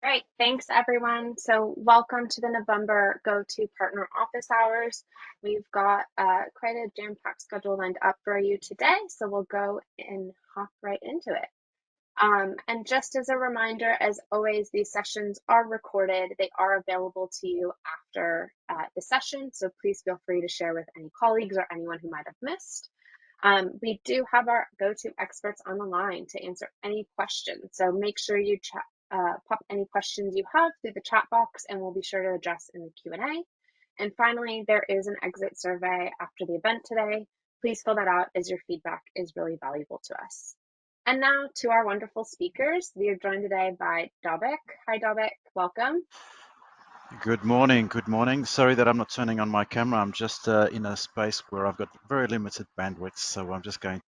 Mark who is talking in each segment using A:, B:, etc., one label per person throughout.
A: Great, thanks everyone. So welcome to the November GoTo Partner Office Hours. We've got quite a jam-packed schedule lined up for you today, so we'll go and hop right into it. And just as a reminder, as always, these sessions are recorded. They are available to you after the session, so please feel free to share with any colleagues or anyone who might have missed. We do have our GoTo experts on the line to answer any questions, so make sure you pop any questions you have through the chat box, and we'll be sure to address in the Q&A. And finally, there is an exit survey after the event today. Please fill that out as your feedback is really valuable to us. And now to our wonderful speakers. We are joined today by Dobik. Hi, Dobik. Welcome.
B: Good morning. Good morning. Sorry that I'm not turning on my camera. I'm just in a space where I've got very limited bandwidth, so I'm just going.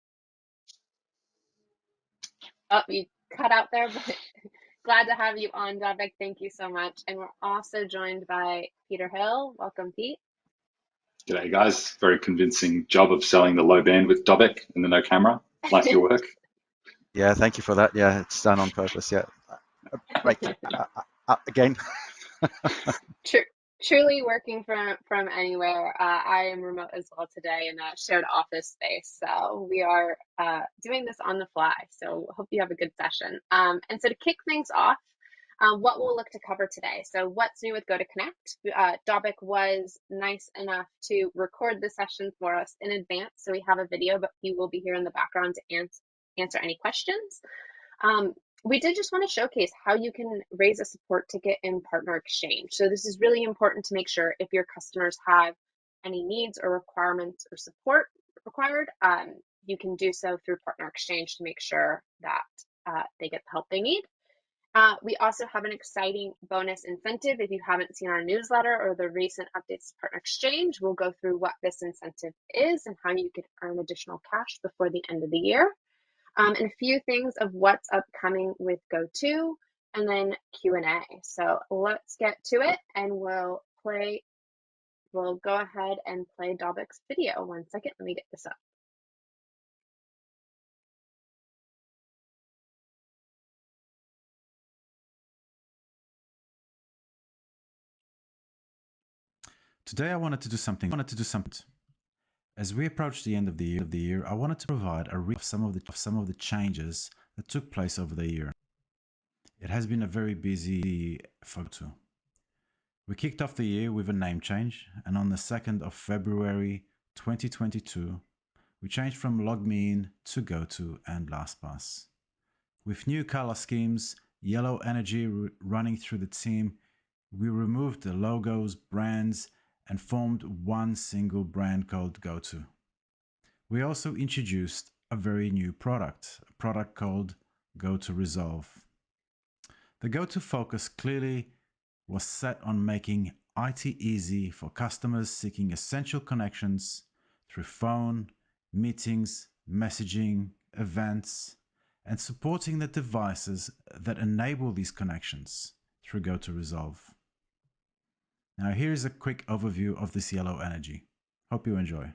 A: Oh, you cut out there, but glad to have you on, Dobik. Thank you so much. And we're also joined by Peter Hill. Welcome, Pete.
C: G'day guys, very convincing job of selling the low bandwidth Dobec and the no camera. Like your work.
B: Yeah, thank you for that. Yeah, it's done on purpose. Yeah. Right. Again.
A: True, truly working from anywhere. I am remote as well today in a shared office space, so we are doing this on the fly. So hope you have a good session. And so to kick things off, what we'll look to cover today. So what's new with Go to Connect? Dobik was nice enough to record the session for us in advance, so we have a video, but he will be here in the background to answer any questions. We did just want to showcase how you can raise a support ticket in Partner Exchange. So this is really important to make sure if your customers have any needs or requirements or support required, you can do so through Partner Exchange to make sure that they get the help they need. We also have an exciting bonus incentive. If you haven't seen our newsletter or the recent updates to Partner Exchange, we'll go through what this incentive is and how you can earn additional cash before the end of the year. And a few things of what's upcoming with GoTo, and then Q&A. So let's get to it, and we'll go ahead and play Dobik's video. One second, let me get this up.
D: Today I wanted to do something. As we approach the end of the year, I wanted to provide a recap of some of the changes that took place over the year. It has been a very busy photo. We kicked off the year with a name change, and on the 2nd of February 2022, we changed from LogMeIn to GoTo and LastPass. With new color schemes, yellow energy running through the team, we removed the logos, brands, and formed one single brand called GoTo. We also introduced a very new product, a product called GoTo Resolve. The GoTo focus clearly was set on making IT easy for customers seeking essential connections through phone, meetings, messaging, events, and supporting the devices that enable these connections through GoTo Resolve. Now here is a quick overview of this yellow energy. Hope you enjoy.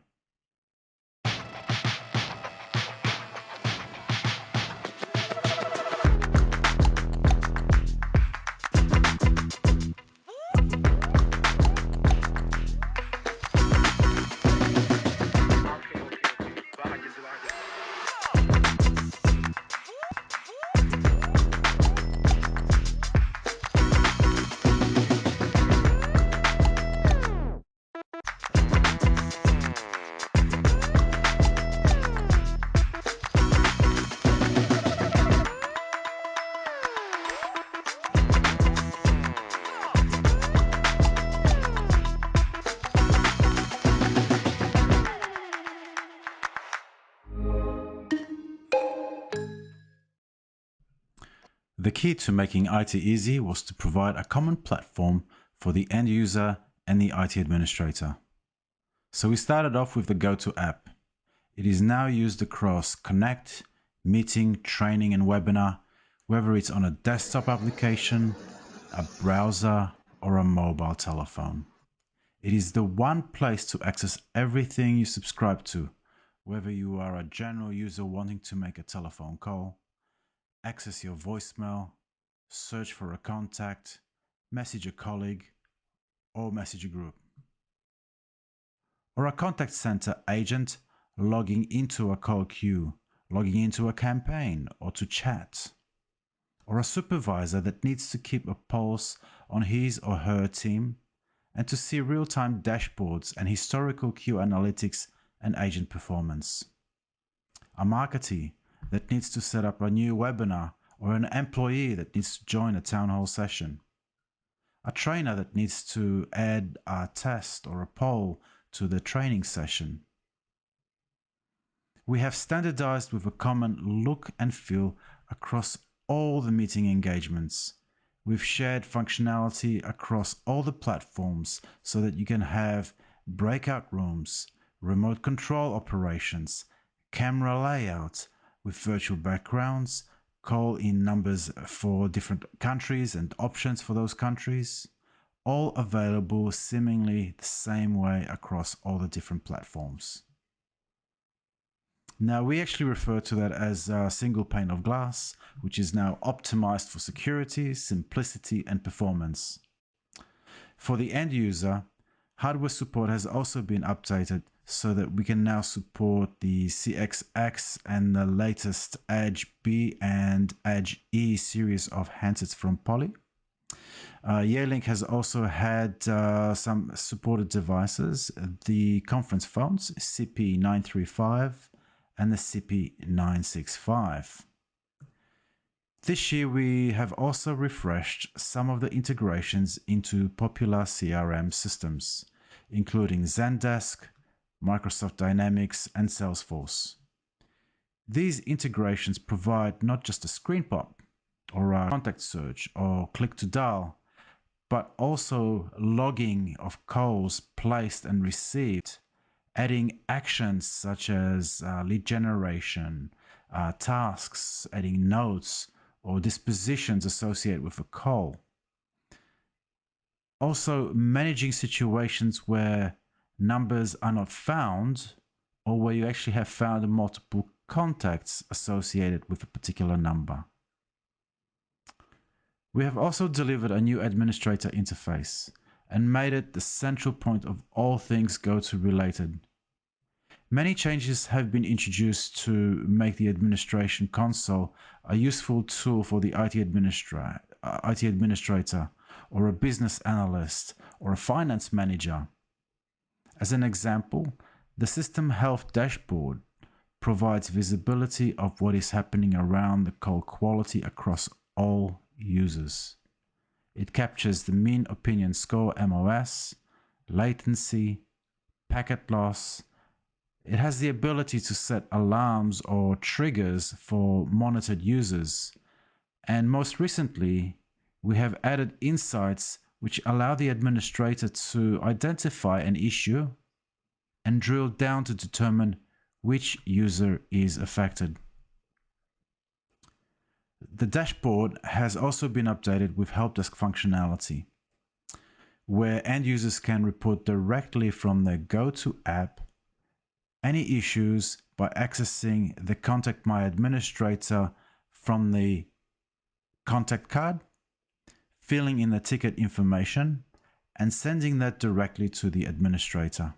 D: The key to making IT easy was to provide a common platform for the end user and the IT administrator. So we started off with the GoTo app. It is now used across Connect, Meeting, Training, and Webinar, whether it's on a desktop application, a browser, or a mobile telephone. It is the one place to access everything you subscribe to, whether you are a general user wanting to make a telephone call, access your voicemail, search for a contact, message a colleague, or message a group. Or a contact center agent logging into a call queue, logging into a campaign, or to chat. Or a supervisor that needs to keep a pulse on his or her team and to see real-time dashboards and historical queue analytics and agent performance. A marketer that needs to set up a new webinar or an employee that needs to join a town hall session. A trainer that needs to add a test or a poll to the training session. We have standardized with a common look and feel across all the meeting engagements. We've shared functionality across all the platforms so that you can have breakout rooms, remote control operations, camera layout with virtual backgrounds, call in numbers for different countries and options for those countries, all available seemingly the same way across all the different platforms. Now, we actually refer to that as a single pane of glass, which is now optimized for security, simplicity, and performance. For the end user, hardware support has also been updated so that we can now support the CXX and the latest Edge B and Edge E series of handsets from Poly. Yearlink has also had some supported devices, the conference phones CP935 and the CP965. This year we have also refreshed some of the integrations into popular CRM systems, including Zendesk, Microsoft Dynamics, and Salesforce. These integrations provide not just a screen pop, or a contact search, or click to dial, but also logging of calls placed and received, adding actions such as lead generation, tasks, adding notes, or dispositions associated with a call. Also, managing situations where numbers are not found, or where you actually have found multiple contacts associated with a particular number. We have also delivered a new administrator interface and made it the central point of all things GoTo related. Many changes have been introduced to make the administration console a useful tool for the IT administrator or a business analyst or a finance manager. As an example, the System Health Dashboard provides visibility of what is happening around the call quality across all users. It captures the mean opinion score MOS, latency, packet loss. It has the ability to set alarms or triggers for monitored users. And most recently, we have added insights which allow the administrator to identify an issue and drill down to determine which user is affected. The dashboard has also been updated with help desk functionality, where end users can report directly from their GoTo app any issues by accessing the Contact My Administrator from the contact card, filling in the ticket information, and sending that directly to the administrator.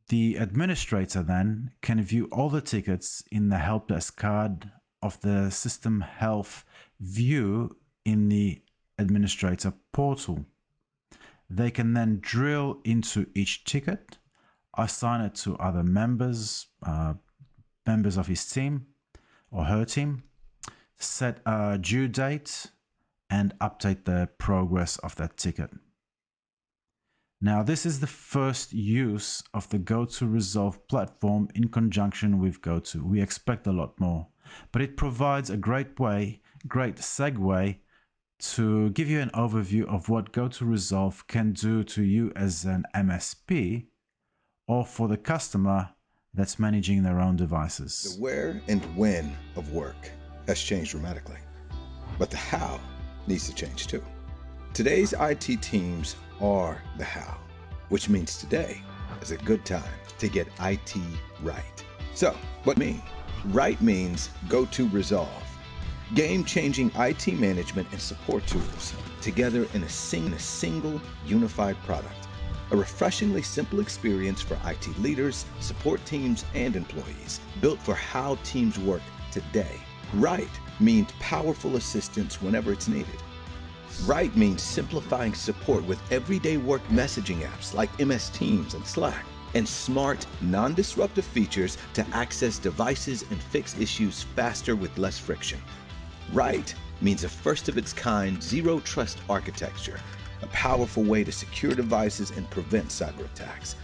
D: The administrator then can view all the tickets in the help desk card of the System Health view in the administrator portal. They can then drill into each ticket, assign it to other members of his team or her team, set a due date, and update the progress of that ticket. Now, this is the first use of the GoTo Resolve platform in conjunction with GoTo. We expect a lot more, but it provides a great segue to give you an overview of what GoTo Resolve can do to you as an MSP or for the customer that's managing their own devices.
E: The where and when of work has changed dramatically, but the how needs to change too. Today's IT teams are the how, which means today is a good time to get IT right. So, what mean? Right means GoTo Resolve. Game-changing IT management and support tools together in a single unified product. A refreshingly simple experience for IT leaders, support teams, and employees, built for how teams work today. Right means powerful assistance whenever it's needed. Right means simplifying support with everyday work messaging apps like MS Teams and Slack, and smart, non-disruptive features to access devices and fix issues faster with less friction. Right means a first-of-its-kind zero-trust architecture, a powerful way to secure devices and prevent cyber attacks.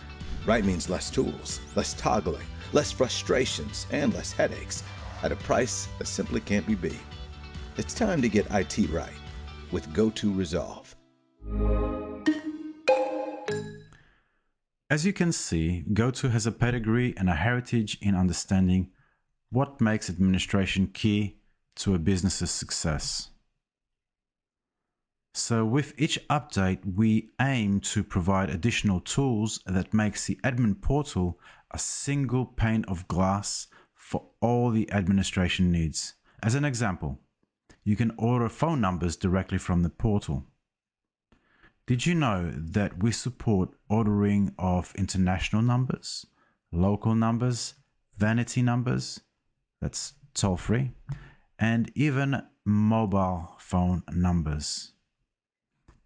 E: Right means less tools, less toggling, less frustrations, and less headaches, at a price that simply can't be beat. It's time to get IT right with GoTo Resolve.
D: As you can see, GoTo has a pedigree and a heritage in understanding what makes administration key to a business's success. So with each update, we aim to provide additional tools that makes the admin portal a single pane of glass for all the administration needs. As an example, you can order phone numbers directly from the portal. Did you know that we support ordering of international numbers, local numbers, vanity numbers, that's toll free, and even mobile phone numbers?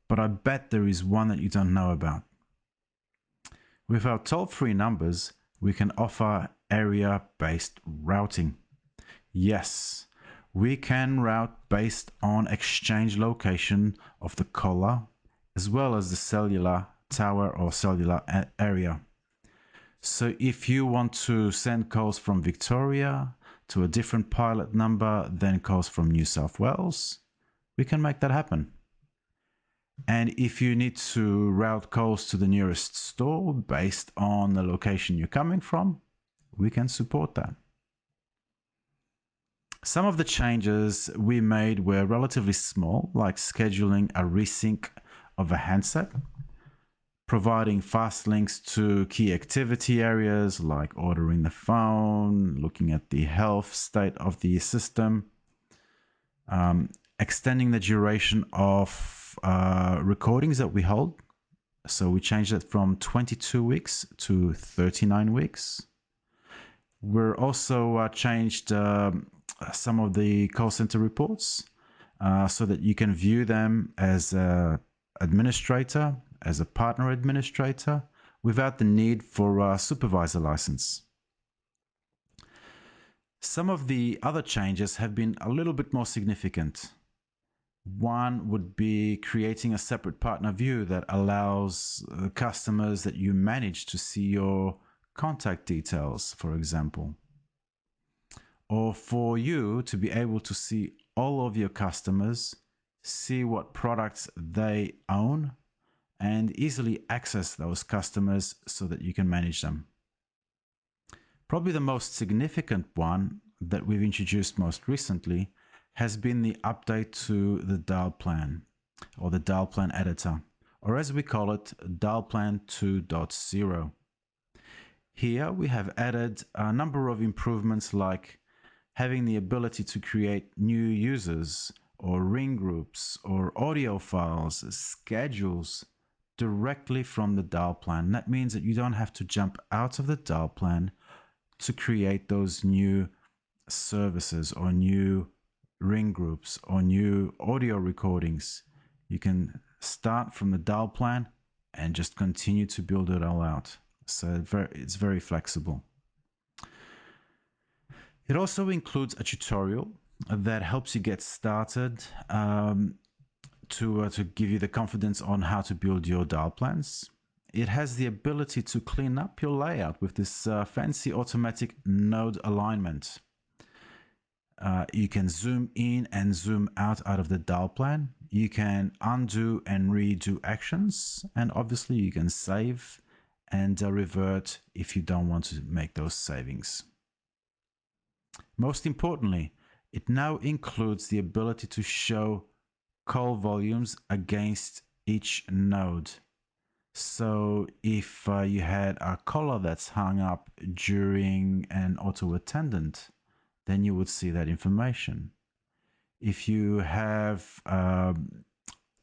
D: But I bet there is one that you don't know about. With our toll-free numbers, we can offer area-based routing. Yes, we can route based on exchange location of the caller, as well as the cellular tower or cellular area. So if you want to send calls from Victoria to a different pilot number than calls from New South Wales, we can make that happen. And if you need to route calls to the nearest store based on the location you're coming from, we can support that. Some of the changes we made were relatively small, like scheduling a resync of a handset, providing fast links to key activity areas like ordering the phone, looking at the health state of the system, extending the duration of recordings that we hold. So we changed it from 22 weeks to 39 weeks. We're also changed some of the call center reports so that you can view them as an administrator, as a partner administrator, without the need for a supervisor license. Some of the other changes have been a little bit more significant. One would be creating a separate partner view that allows customers that you manage to see your contact details, for example. Or for you to be able to see all of your customers, see what products they own, and easily access those customers so that you can manage them. Probably the most significant one that we've introduced most recently has been the update to the dial plan, or the dial plan editor, or as we call it, dial plan 2.0. Here we have added a number of improvements like having the ability to create new users or ring groups or audio files, schedules directly from the dial plan. That means that you don't have to jump out of the dial plan to create those new services or new ring groups or new audio recordings. You can start from the dial plan and just continue to build it all out. So it's very flexible. It also includes a tutorial that helps you get started to give you the confidence on how to build your dial plans. It has the ability to clean up your layout with this fancy automatic node alignment. You can zoom in and zoom out of the dial plan. You can undo and redo actions, and obviously you can save and revert if you don't want to make those savings. Most importantly, it now includes the ability to show call volumes against each node. So if you had a caller that's hung up during an auto attendant, then you would see that information. If you have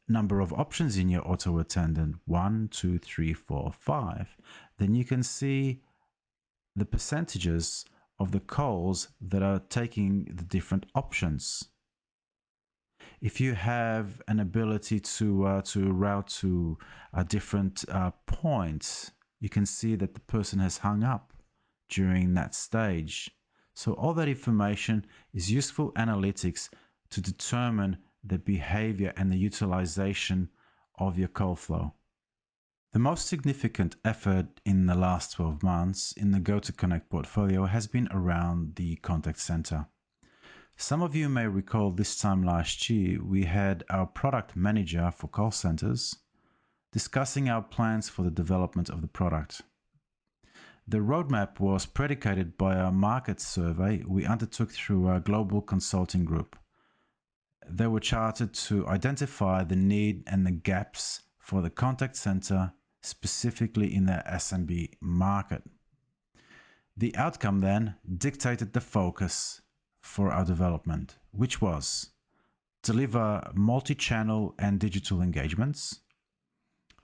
D: number of options in your auto attendant 1, 2, 3, 4, 5, then you can see the percentages of the calls that are taking the different options. If you have an ability to route to a different points, you can see that the person has hung up during that stage. So all that information is useful analytics to determine the behavior and the utilization of your call flow. The most significant effort in the last 12 months in the GoTo Connect portfolio has been around the contact center. Some of you may recall this time last year we had our product manager for call centers discussing our plans for the development of the product. The roadmap was predicated by a market survey we undertook through our global consulting group. They were chartered to identify the need and the gaps for the contact center, specifically in the SMB market. The outcome then dictated the focus for our development, which was deliver multi-channel and digital engagements,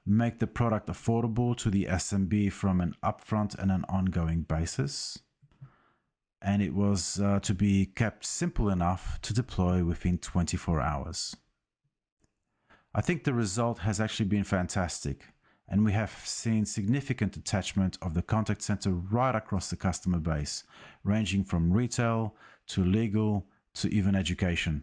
D: make the product affordable to the SMB from an upfront and an ongoing basis, and it was to be kept simple enough to deploy within 24 hours. I think the result has actually been fantastic, and we have seen significant attachment of the contact center right across the customer base, ranging from retail to legal to even education.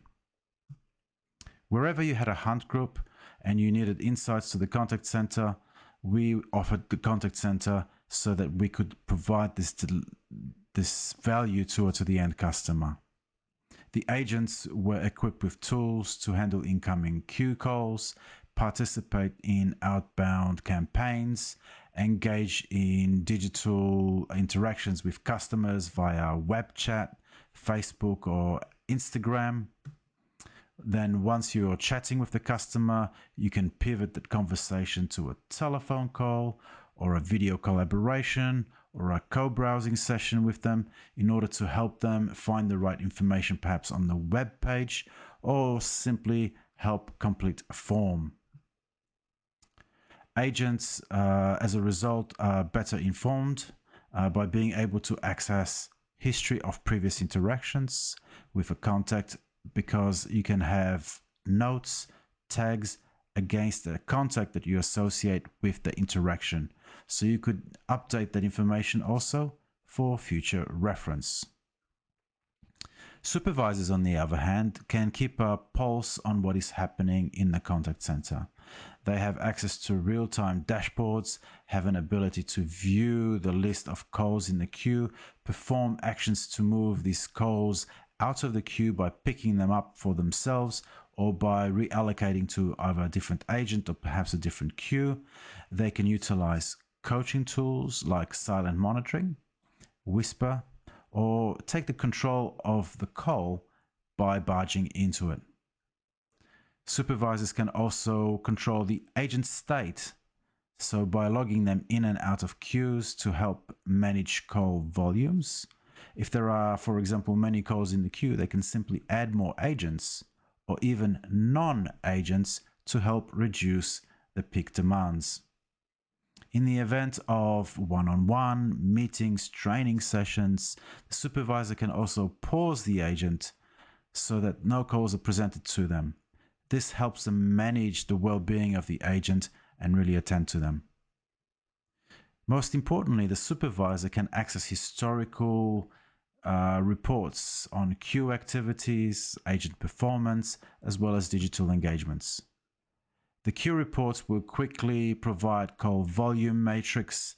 D: Wherever you had a hunt group and you needed insights to the contact center, we offered the contact center so that we could provide this value to the end customer. The agents were equipped with tools to handle incoming queue calls, participate in outbound campaigns, engage in digital interactions with customers via web chat, Facebook, or Instagram. Then once you're chatting with the customer, you can pivot that conversation to a telephone call or a video collaboration or a co-browsing session with them in order to help them find the right information perhaps on the web page or simply help complete a form. Agents, as a result, are better informed by being able to access history of previous interactions with a contact, because you can have notes, tags against the contact that you associate with the interaction. So you could update that information also for future reference. Supervisors, on the other hand, can keep a pulse on what is happening in the contact center. They have access to real-time dashboards, have an ability to view the list of calls in the queue, perform actions to move these calls out of the queue by picking them up for themselves or by reallocating to either a different agent or perhaps a different queue. They can utilize coaching tools like silent monitoring, whisper, or take the control of the call by barging into it. Supervisors can also control the agent state, so by logging them in and out of queues to help manage call volumes. If there are, for example, many calls in the queue, they can simply add more agents or even non-agents to help reduce the peak demands. In the event of one-on-one meetings, training sessions, the supervisor can also pause the agent so that no calls are presented to them. This helps them manage the well-being of the agent and really attend to them. Most importantly, the supervisor can access historical reports on queue activities, agent performance, as well as digital engagements. The queue reports will quickly provide call volume matrix,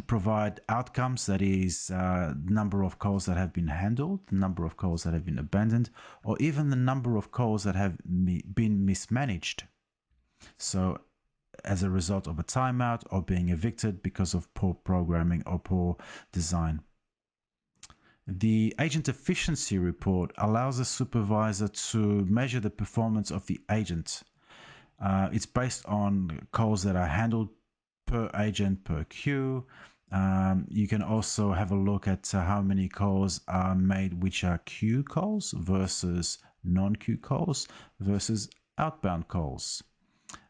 D: provide outcomes, that is, number of calls that have been handled, the number of calls that have been abandoned, or even the number of calls that have been mismanaged. So as a result of a timeout or being evicted because of poor programming or poor design. The agent efficiency report allows a supervisor to measure the performance of the agent. It's based on calls that are handled per agent per queue. You can also have a look at how many calls are made which are queue calls versus non-queue calls versus outbound calls.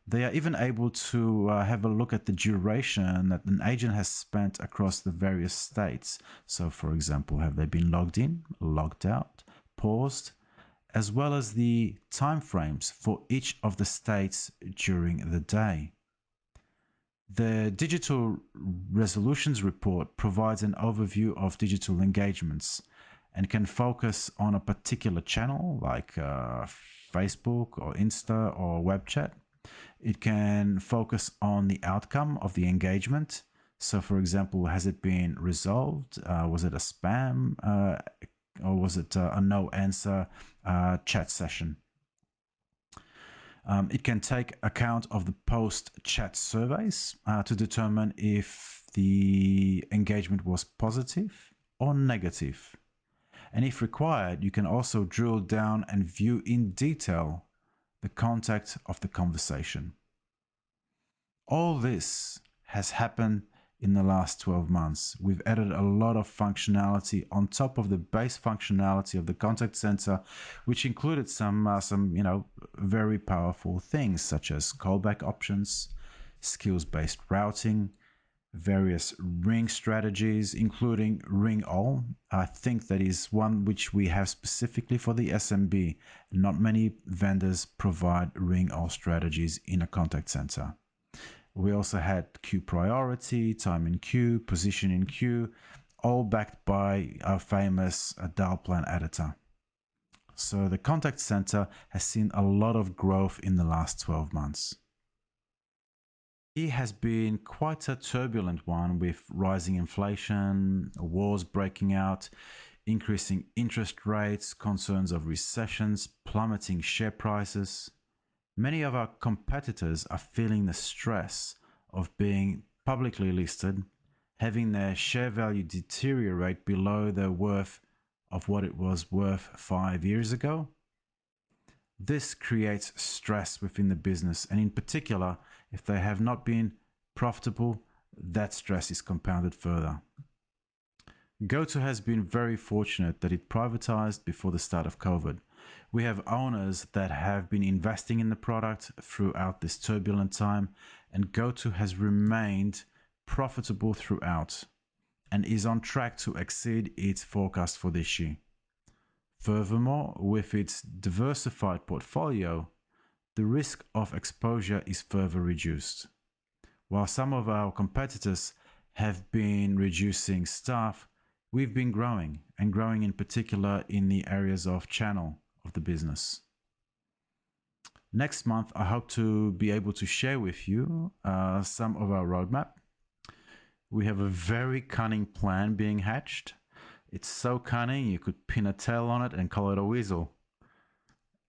D: They are even able to have a look at the duration that an agent has spent across the various states. So, for example, have they been logged in, logged out, paused, as well as the timeframes for each of the states during the day. The Digital Resolutions Report provides an overview of digital engagements and can focus on a particular channel like Facebook or Insta or web chat. It can focus on the outcome of the engagement. So, for example, has it been resolved? Was it a spam? Or was it a no answer chat session? It can take account of the post-chat surveys to determine if the engagement was positive or negative. And if required, you can also drill down and view in detail the content of the conversation. All this has happened in the last 12 months. We've added a lot of functionality on top of the base functionality of the contact center, which included some very powerful things such as callback options, skills-based routing, various ring strategies, including ring all. I think that is one which we have specifically for the SMB. Not many vendors provide ring all strategies in a contact center. We also had queue priority, time in queue, position in queue, all backed by our famous dial plan editor. So the contact center has seen a lot of growth in the last 12 months. It has been quite a turbulent one with rising inflation, wars breaking out, increasing interest rates, concerns of recessions, plummeting share prices. Many of our competitors are feeling the stress of being publicly listed, having their share value deteriorate below the worth of what it was worth 5 years ago. This creates stress within the business, and in particular, if they have not been profitable, that stress is compounded further. GoTo has been very fortunate that it privatized before the start of COVID. We have owners that have been investing in the product throughout this turbulent time, and GoTo has remained profitable throughout and is on track to exceed its forecast for this year. Furthermore, with its diversified portfolio, the risk of exposure is further reduced. While some of our competitors have been reducing staff, we've been growing, and growing in particular in the areas of channel of the business. Next month, I hope to be able to share with you some of our roadmap. We have a very cunning plan being hatched. It's so cunning you could pin a tail on it and call it a weasel.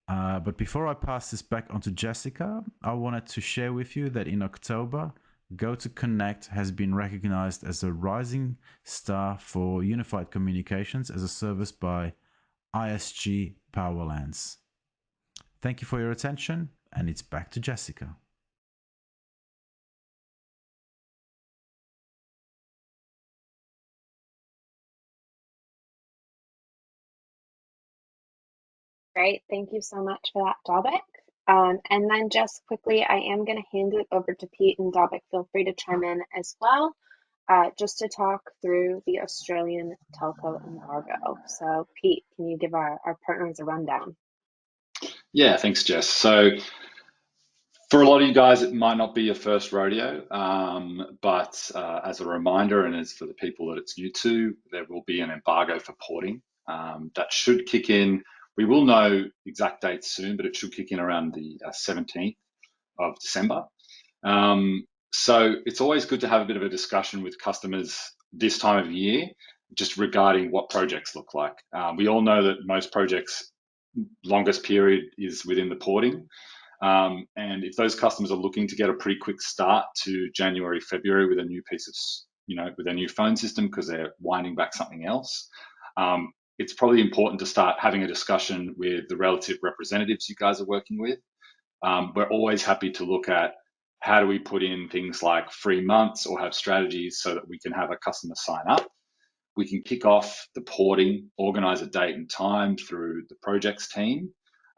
D: But before I pass this back onto Jessica, I wanted to share with you that in October, GoTo Connect has been recognized as a rising star for unified communications as a service by ISG Powerlands. Thank you for your attention, and it's back to Jessica.
A: Great. Thank you so much for that, Dobik. And then just quickly, I am going to hand it over to Pete, and Dobik, feel free to chime in as well, just to talk through the Australian telco embargo. So Pete, can you give our partners a rundown?
C: Yeah, thanks, Jess. So for a lot of you guys, it might not be your first rodeo, but as a reminder, and as for the people that it's new to, there will be an embargo for porting that should kick in. We will know exact dates soon, but it should kick in around the 17th of December. So it's always good to have a bit of a discussion with customers this time of year, just regarding what projects look like. We all know that most projects' longest period is within the porting. And if those customers are looking to get a pretty quick start to January, February with a new piece of, with a new phone system because they're winding back something else, it's probably important to start having a discussion with the relative representatives you guys are working with. We're always happy to look at how do we put in things like free months or have strategies so that we can have a customer sign up. We can kick off the porting, organize a date and time through the projects team.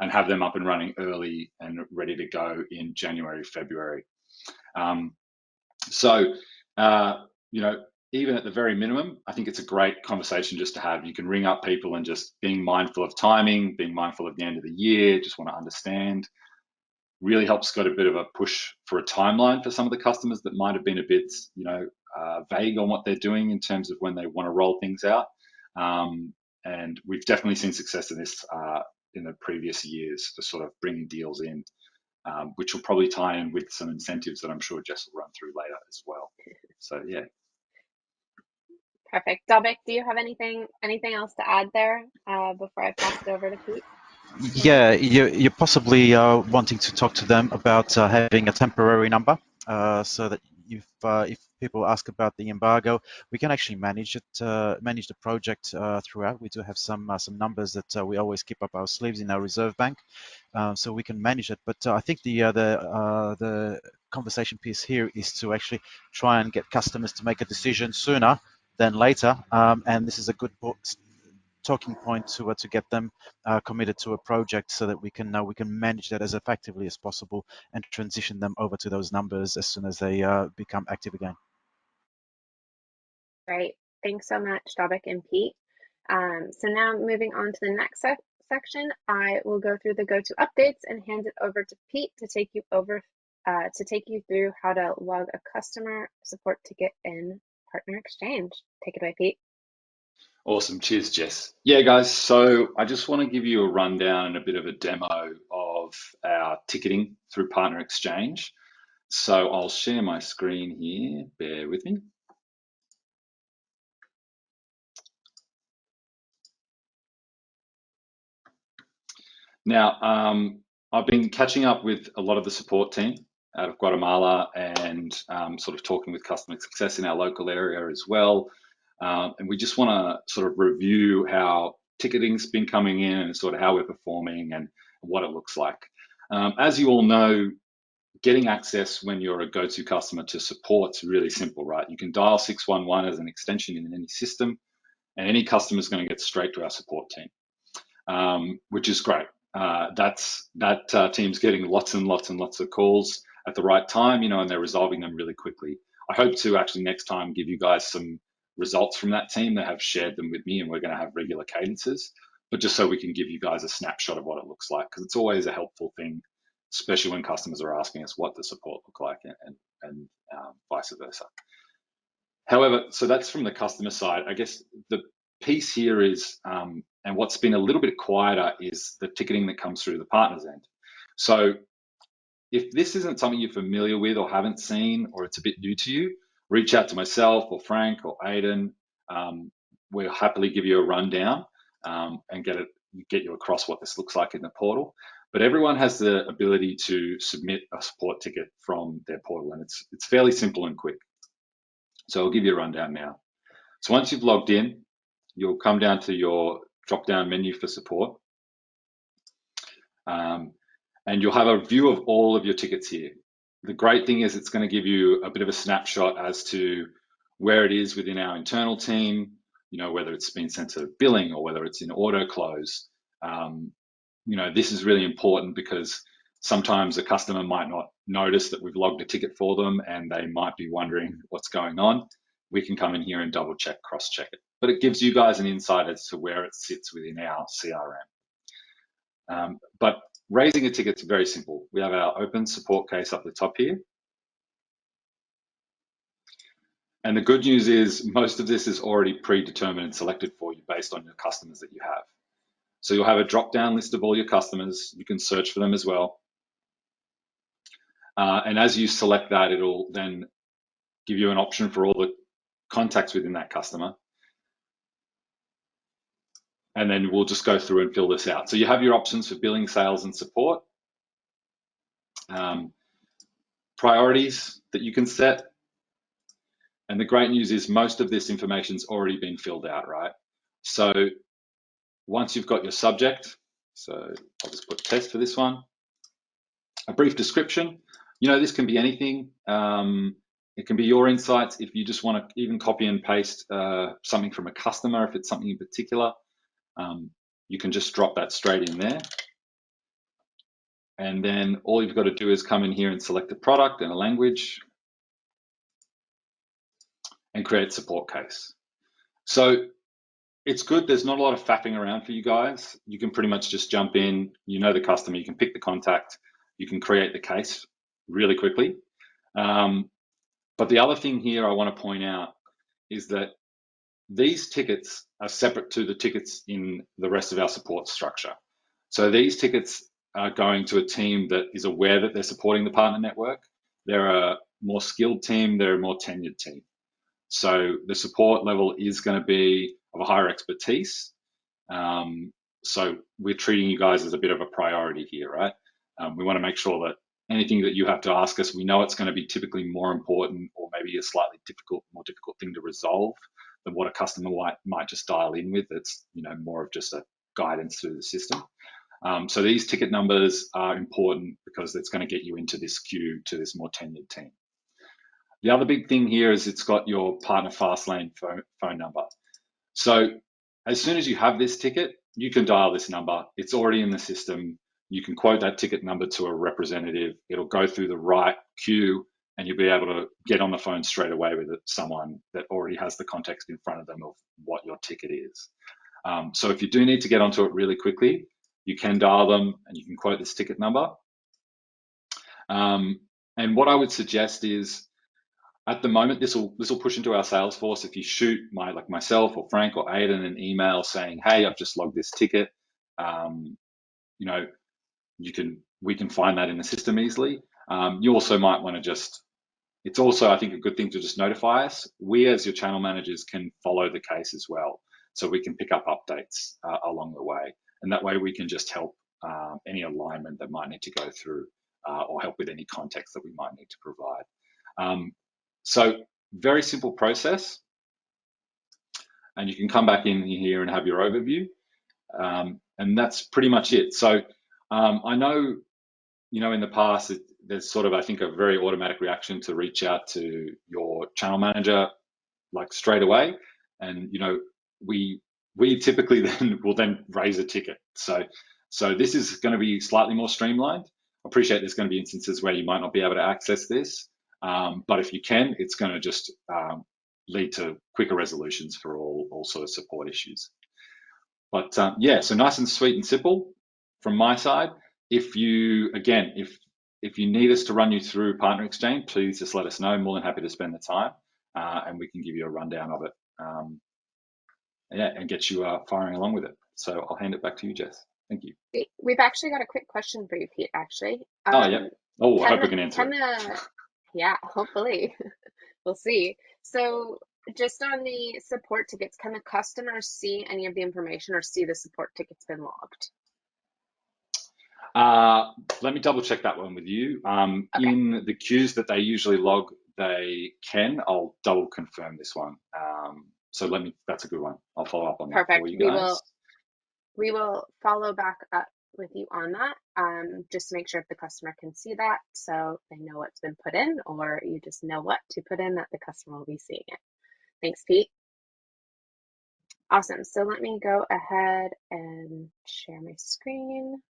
C: and have them up and running early and ready to go in January, February. So, you know, even at the very minimum, I think it's a great conversation just to have. You can ring up people and just being mindful of timing, being mindful of the end of the year, just want to understand. Really helps got a bit of a push for a timeline for some of the customers that might have been a bit, you know, vague on what they're doing in terms of when they want to roll things out. And we've definitely seen success in this in the previous years for sort of bringing deals in, which will probably tie in with some incentives that I'm sure Jess will run through later as well. So yeah.
A: Perfect. Dominic, do you have anything else to add there before I pass it over to Pete?
B: Yeah, you're possibly wanting to talk to them about having a temporary number, so that if people ask about the embargo, we can actually manage it, manage the project throughout. We do have some numbers that we always keep up our sleeves in our reserve bank, so we can manage it. But I think the conversation piece here is to actually try and get customers to make a decision sooner than later, and this is a good talking point to get them committed to a project so that we can manage that as effectively as possible and transition them over to those numbers as soon as they become active again.
A: Great. Thanks so much, Dominic and Pete. So now moving on to the next section, I will go through the GoTo updates and hand it over to Pete to take you through how to log a customer support ticket in Partner Exchange. Take it away, Pete.
C: Awesome. Cheers, Jess. Yeah, guys. So I just want to give you a rundown and a bit of a demo of our ticketing through Partner Exchange. So I'll share my screen here. Bear with me. Now, I've been catching up with a lot of the support team out of Guatemala and sort of talking with customer success in our local area as well. And we just want to sort of review how ticketing's been coming in and sort of how we're performing and what it looks like. As you all know, getting access when you're a GoTo customer to support's really simple, right? You can dial 611 as an extension in any system, and any customer is going to get straight to our support team, which is great. That team's getting lots and lots and lots of calls at the right time, you know, and they're resolving them really quickly. I hope to actually next time give you guys some results from that team. They have shared them with me, and we're going to have regular cadences, but just so we can give you guys a snapshot of what it looks like, because it's always a helpful thing, especially when customers are asking us what the support look like and vice versa. However, so that's from the customer side. I guess the piece here is, and what's been a little bit quieter is the ticketing that comes through the partners end. So if this isn't something you're familiar with or haven't seen, or it's a bit new to you, reach out to myself or Frank or Aidan. We'll happily give you a rundown and get you across what this looks like in the portal. But everyone has the ability to submit a support ticket from their portal, and it's fairly simple and quick. So I'll give you a rundown now. So once you've logged in, you'll come down to your drop-down menu for support. And you'll have a view of all of your tickets here. The great thing is it's going to give you a bit of a snapshot as to where it is within our internal team, you know, whether it's been sent to billing or whether it's in auto close. You know, this is really important because sometimes a customer might not notice that we've logged a ticket for them and they might be wondering what's going on. We can come in here and double check, cross check it. But it gives you guys an insight as to where it sits within our CRM. But raising a ticket is very simple. We have our open support case up the top here. And the good news is most of this is already predetermined and selected for you based on your customers that you have. So you'll have a drop-down list of all your customers. You can search for them as well. And as you select that, it'll then give you an option for all the contacts within that customer. And then we'll just go through and fill this out. So you have your options for billing, sales, and support. Priorities that you can set. And the great news is most of this information's already been filled out, right? So once you've got your subject, so I'll just put test for this one, a brief description. You know, this can be anything. It can be your insights. If you just want to even copy and paste something from a customer, if it's something in particular, you can just drop that straight in there. And then all you've got to do is come in here and select a product and a language and create support case. So it's good. There's not a lot of faffing around for you guys. You can pretty much just jump in, you know the customer, you can pick the contact, you can create the case really quickly. But the other thing here I want to point out is that these tickets are separate to the tickets in the rest of our support structure. So these tickets are going to a team that is aware that they're supporting the partner network. They're a more skilled team, they're a more tenured team. So the support level is going to be of a higher expertise. So we're treating you guys as a bit of a priority here, right? We want to make sure that anything that you have to ask us, we know it's going to be typically more important or maybe a slightly more difficult thing to resolve than what a customer might just dial in with. It's more of just a guidance through the system. So these ticket numbers are important because it's going to get you into this queue to this more tenured team. The other big thing here is it's got your partner Fastlane phone number. So as soon as you have this ticket, you can dial this number. It's already in the system. You can quote that ticket number to a representative. It'll go through the right queue and you'll be able to get on the phone straight away with someone that already has the context in front of them of what your ticket is. So if you do need to get onto it really quickly, you can dial them and you can quote this ticket number. And what I would suggest is, at the moment, this will push into our Salesforce. If you shoot myself or Frank or Aidan an email saying, "Hey, I've just logged this ticket," we can find that in the system easily. You also might want to just. It's also, I think, a good thing to just notify us. We, as your channel managers, can follow the case as well, so we can pick up updates along the way, and that way we can just help any alignment that might need to go through, or help with any context that we might need to provide. So very simple process, and you can come back in here and have your overview, and that's pretty much it. So I know, in the past, there's sort of, I think, a very automatic reaction to reach out to your channel manager like straight away, and we typically then raise a ticket. So this is going to be slightly more streamlined. I appreciate there's going to be instances where you might not be able to access this. But if you can, it's going to just lead to quicker resolutions for all sort of support issues. But yeah, so nice and sweet and simple from my side. If you need us to run you through Partner Exchange, please just let us know. I'm more than happy to spend the time, and we can give you a rundown of it. And get you firing along with it. So I'll hand it back to you, Jess. Thank you.
A: We've actually got a quick question for you, Pete, actually.
C: Yeah. Oh, I hope we can answer it.
A: Yeah, hopefully. We'll see. So just on the support tickets, can the customers see any of the information or see the support tickets been logged?
C: Let me double check that one with you.
A: Okay.
C: In the queues that they usually log, they can. I'll double confirm this one. So that's a good one. I'll follow up on that for you guys.
A: We will follow back up with you on that, just to make sure if the customer can see that, so they know what's been put in, or you just know what to put in that the customer will be seeing it. Thanks, Pete. Awesome. So let me go ahead and share my screen.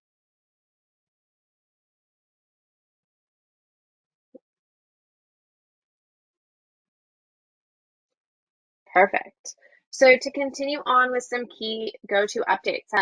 A: Perfect. So to continue on with some key GoTo updates,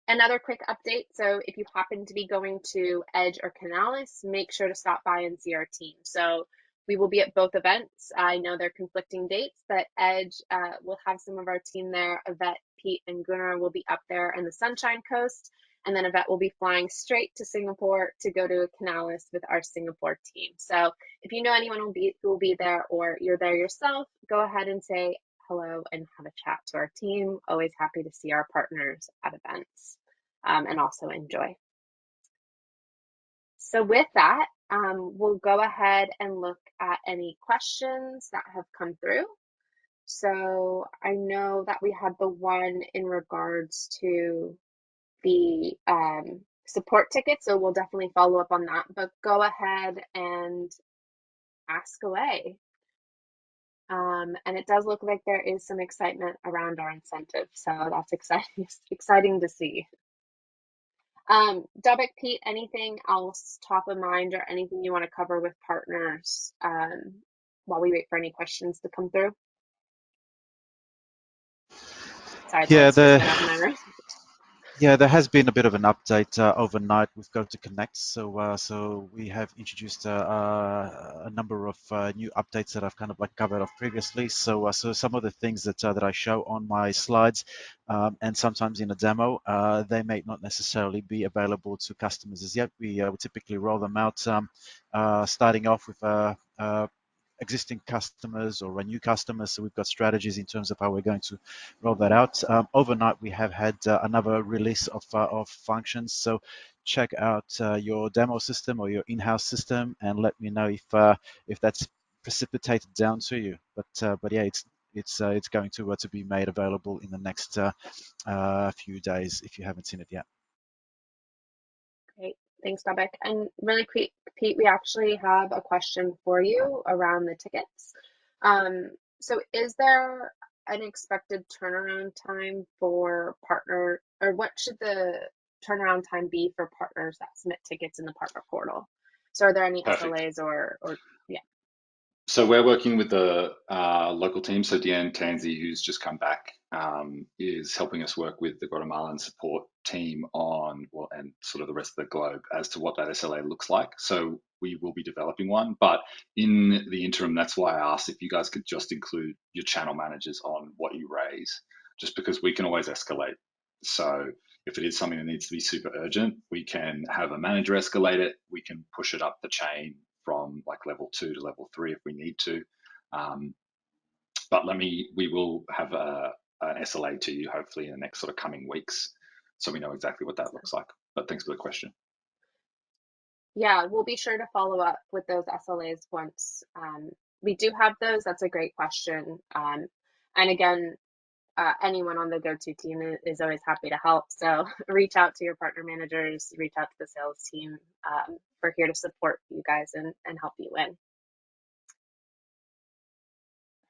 A: another quick update. So if you happen to be going to Edge or Canales, make sure to stop by and see our team. So we will be at both events. I know they're conflicting dates, but Edge will have some of our team there. Yvette, Pete, and Gunnar will be up there in the Sunshine Coast. And then Yvette will be flying straight to Singapore to go to Canales with our Singapore team. So if you know anyone who will be there, or you're there yourself, go ahead and say hello and have a chat to our team. Always happy to see our partners at events, and also enjoy. So with that, we'll go ahead and look at any questions that have come through. So I know that we had the one in regards to the support ticket, so we'll definitely follow up on that, but go ahead and ask away. And it does look like there is some excitement around our incentive, so that's exciting to see. Dubik, Pete, anything else top of mind or anything you want to cover with partners while we wait for any questions to come through? Sorry, the
B: Yeah,
A: lights just
B: the
A: went up in my room.
B: Yeah, there has been a bit of an update overnight with GoTo Connect. So we have introduced a number of new updates that I've kind of like covered off previously. So some of the things that I show on my slides and sometimes in a demo, they may not necessarily be available to customers as yet. We typically roll them out starting off with existing customers or new customers. So we've got strategies in terms of how we're going to roll that out. Overnight, we have had another release of functions. So check out your demo system or your in-house system and let me know if that's precipitated down to you. But yeah, it's going to be made available in the next few days if you haven't seen it yet.
A: Great. Thanks, Dubik. And really quick, Pete, we actually have a question for you around the tickets. So is there an expected turnaround time for partner, or what should the turnaround time be for partners that submit tickets in the partner portal? So are there any
C: Perfect.
A: SLAs or yeah,
C: So we're working with the local team. So Deanne Tansey, who's just come back, is helping us work with the Guatemalan support team on, well, and sort of the rest of the globe as to what that SLA looks like. So we will be developing one, but in the interim, that's why I asked if you guys could just include your channel managers on what you raise, just because we can always escalate. So if it is something that needs to be super urgent, we can have a manager escalate it. We can push it up the chain from like level 2 to level 3 if we need to. Um, but we will have an SLA to you hopefully in the next sort of coming weeks, so we know exactly what that looks like. But thanks for the question.
A: yeah, we'll be sure to follow up with those SLAs once we do have those. That's a great question. And again, anyone on the GoTo team is always happy to help. So reach out to your partner managers, reach out to the sales team. We're here to support you guys and help you win.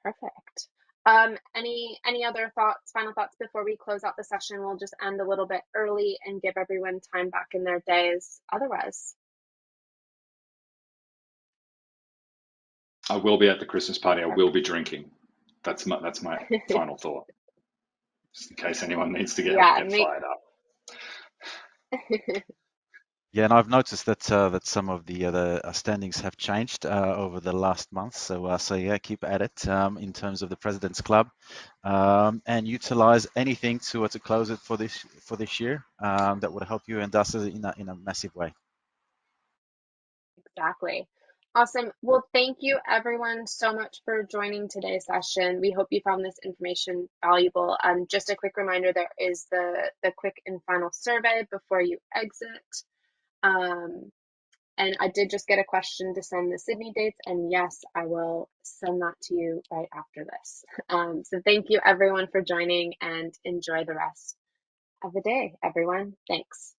A: Perfect. Any other thoughts, final thoughts before we close out the session? We'll just end a little bit early and give everyone time back in their days. Otherwise,
C: I will be at the Christmas party. I will be drinking. That's my final thought, just in case anyone needs to
A: yeah,
C: get
A: make
C: fired up.
B: Yeah, and I've noticed that some of the standings have changed over the last month. So yeah, keep at it in terms of the President's Club, and utilize anything to close it for this year that would help you and us in a massive way.
A: Exactly. Awesome. Well, thank you everyone so much for joining today's session. We hope you found this information valuable. Just a quick reminder, there is the quick and final survey before you exit. And I did just get a question to send the Sydney dates, and yes, I will send that to you right after this. So thank you everyone for joining and enjoy the rest of the day, everyone. Thanks.